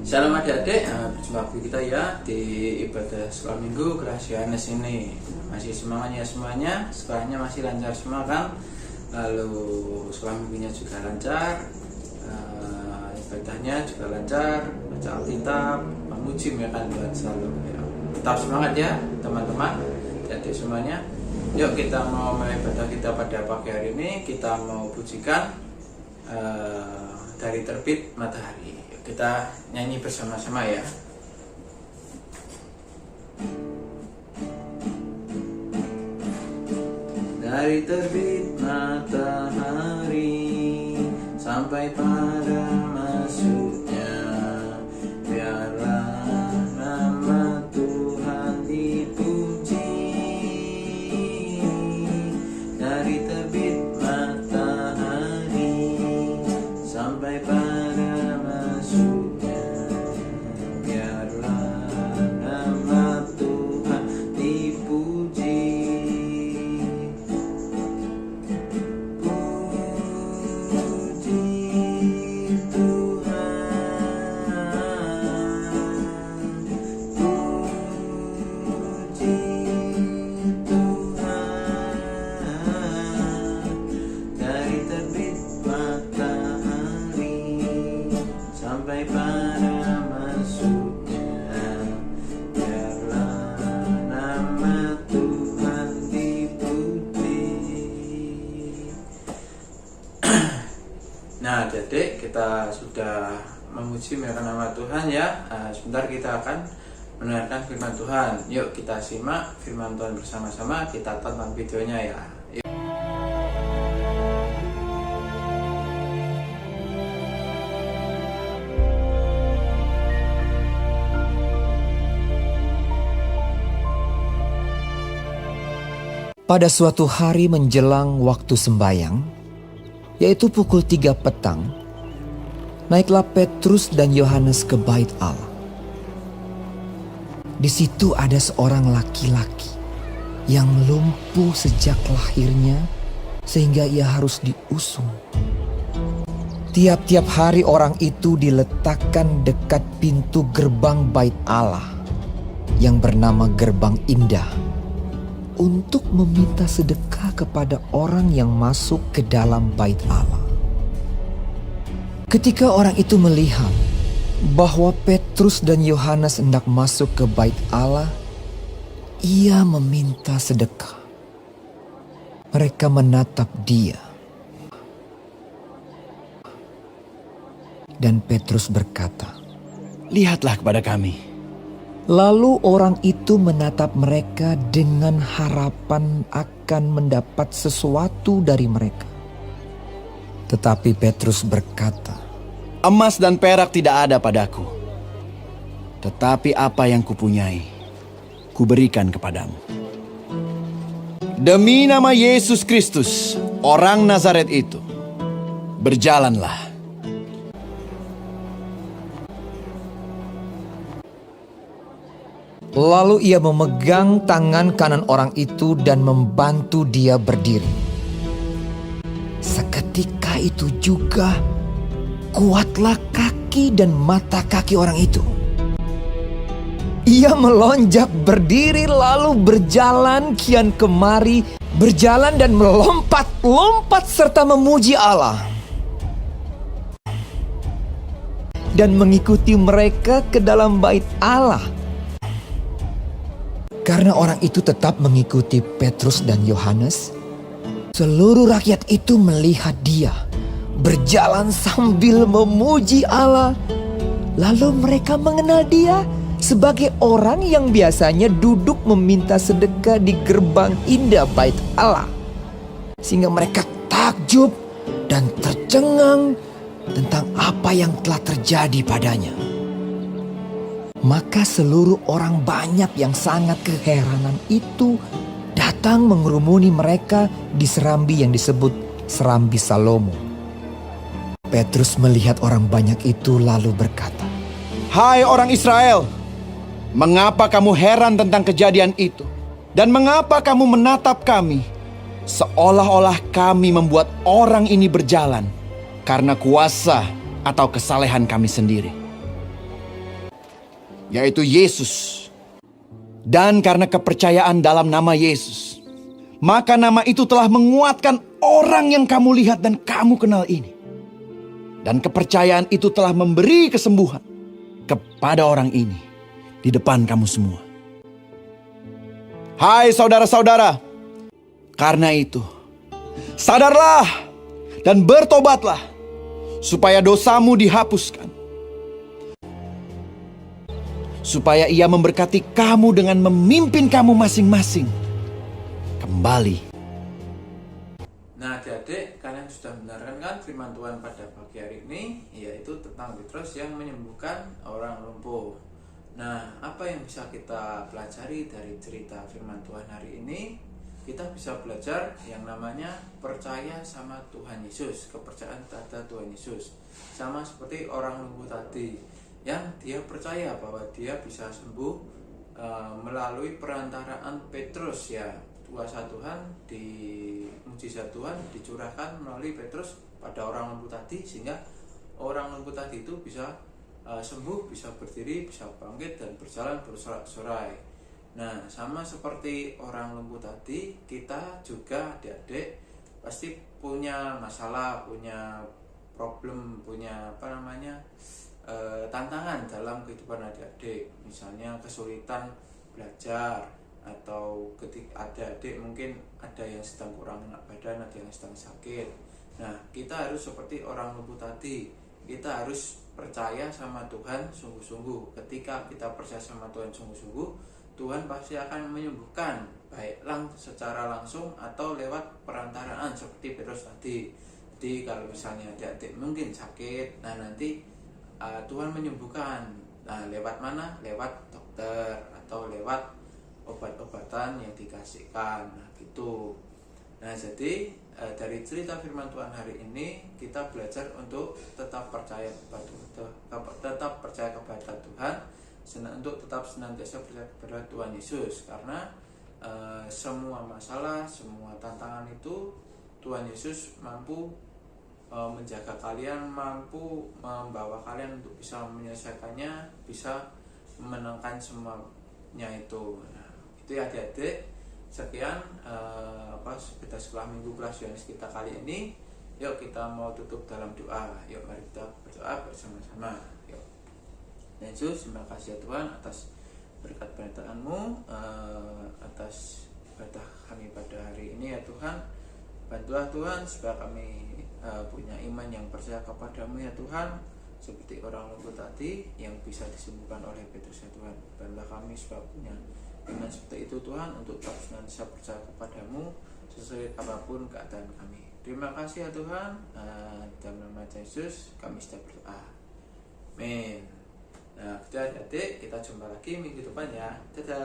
Shalom adik-adik, berjumpa lagi kita ya di ibadah sekolah minggu Gracia Ines ini. Masih semangat ya semuanya, sekolahnya masih lancar semua kan? Lalu sekolah minggunya juga lancar, ibadahnya juga lancar, baca Alkitab, memuji mereka Tuhan selalu ya. Tetap semangat ya teman-teman, adik semuanya. Yuk kita mau ibadah kita pada pagi hari ini, kita mau pujikan dari terbit matahari. Kita nyanyi bersama-sama ya. Dari terbit matahari sampai pada masuknya, biarlah nama Tuhan dipuji. Dari terbit matahari sampai pada Nah, adik kita sudah memuji nama Tuhan ya. Sebentar kita akan mendengarkan firman Tuhan. Yuk kita simak firman Tuhan bersama-sama. Kita tonton videonya ya. Yuk. Pada suatu hari menjelang waktu sembayang, yaitu pukul 3 petang, naiklah Petrus dan Yohanes ke bait Allah. Di situ ada seorang laki-laki yang lumpuh sejak lahirnya sehingga ia harus diusung. Tiap-tiap hari orang itu diletakkan dekat pintu gerbang bait Allah yang bernama Gerbang Indah untuk meminta sedekah kepada orang yang masuk ke dalam bait Allah. Ketika orang itu melihat bahwa Petrus dan Yohanes hendak masuk ke bait Allah, ia meminta sedekah. Mereka menatap dia. Dan Petrus berkata, "Lihatlah kepada kami." Lalu orang itu menatap mereka dengan harapan akan mendapat sesuatu dari mereka. Tetapi Petrus berkata, "Emas dan perak tidak ada padaku, tetapi apa yang kupunyai, kuberikan kepadamu. Demi nama Yesus Kristus, orang Nazaret itu, berjalanlah." Lalu ia memegang tangan kanan orang itu dan membantu dia berdiri. Seketika itu juga kuatlah kaki dan mata kaki orang itu. Ia melonjak berdiri lalu berjalan kian kemari, berjalan dan melompat-lompat serta memuji Allah. Dan mengikuti mereka ke dalam bait Allah. Karena orang itu tetap mengikuti Petrus dan Yohanes, seluruh rakyat itu melihat dia berjalan sambil memuji Allah. Lalu mereka mengenal dia sebagai orang yang biasanya duduk meminta sedekah di gerbang indah bait Allah. Sehingga mereka takjub dan tercengang tentang apa yang telah terjadi padanya. Maka seluruh orang banyak yang sangat keheranan itu datang mengerumuni mereka di serambi yang disebut Serambi Salomo. Petrus melihat orang banyak itu lalu berkata, "Hai orang Israel, mengapa kamu heran tentang kejadian itu? Dan mengapa kamu menatap kami seolah-olah kami membuat orang ini berjalan karena kuasa atau kesalehan kami sendiri? yaitu Yesus. Dan karena kepercayaan dalam nama Yesus, maka nama itu telah menguatkan orang yang kamu lihat dan kamu kenal ini. Dan kepercayaan itu telah memberi kesembuhan kepada orang ini di depan kamu semua. Hai saudara-saudara, karena itu, sadarlah dan bertobatlah supaya dosamu dihapuskan. Supaya ia memberkati kamu dengan memimpin kamu masing-masing kembali. Nah adik-adik, kalian sudah mendengarkan kan firman Tuhan pada pagi hari ini, yaitu tentang Petrus yang menyembuhkan orang lumpuh. Nah, apa yang bisa kita pelajari dari cerita firman Tuhan hari ini? Kita bisa belajar yang namanya percaya sama Tuhan Yesus, kepercayaan terhadap Tuhan Yesus. Sama seperti orang lumpuh tadi, yang dia percaya bahwa dia bisa sembuh melalui perantaraan Petrus, ya. Kuasa Tuhan, mukjizat Tuhan dicurahkan melalui Petrus pada orang lumpuh tadi, sehingga orang lumpuh tadi itu bisa sembuh, bisa berdiri, bisa bangkit dan berjalan bersorak-sorai. Nah, sama seperti orang lumpuh tadi, kita juga adik-adik pasti punya masalah, punya problem, punya tantangan dalam kehidupan adik-adik. Misalnya kesulitan belajar, atau ketika adik-adik mungkin ada yang sedang kurang enak badan, ada yang sedang sakit. Nah, kita harus seperti orang lumpuh tadi, kita harus percaya sama Tuhan sungguh-sungguh. Ketika kita percaya sama Tuhan sungguh-sungguh, Tuhan pasti akan menyembuhkan, baik secara langsung atau lewat perantaraan seperti Petrus tadi. Jadi kalau misalnya adik-adik mungkin sakit, nah nanti Tuhan menyembuhkan. Nah, lewat mana? Lewat dokter atau lewat obat-obatan yang dikasihkan. Nah, gitu. Nah, jadi dari cerita firman Tuhan hari ini kita belajar untuk tetap percaya kepada Tuhan, untuk tetap senantiasa percaya kepada Tuhan Yesus, karena semua masalah, semua tantangan itu Tuhan Yesus mampu menjaga kalian, mampu membawa kalian untuk bisa menyelesaikannya, bisa memenangkan semuanya itu. Nah, itu ya adik-adik. Sekian kita sekolah minggu kelas Yohanes kita kali ini. Yuk kita mau tutup dalam doa. Yuk mari kita berdoa bersama-sama. Yuk. Yesus, terima kasih ya Tuhan atas berkat penyertaan-Mu, atas ibadah kami pada hari ini ya Tuhan. Bantulah Tuhan supaya kami punya iman yang percaya kepadamu ya Tuhan, seperti orang lumpuh tadi yang bisa disembuhkan oleh Petrus ya Tuhan. Bantulah kami supaya punya iman seperti itu Tuhan, untuk tetap senantiasa percaya kepadamu sesulit apapun keadaan kami. Terima kasih ya Tuhan. Dalam nama Yesus kami sudah berdoa. Amin. Nah, adik-adik, kita jumpa lagi minggu depan ya. Dadah.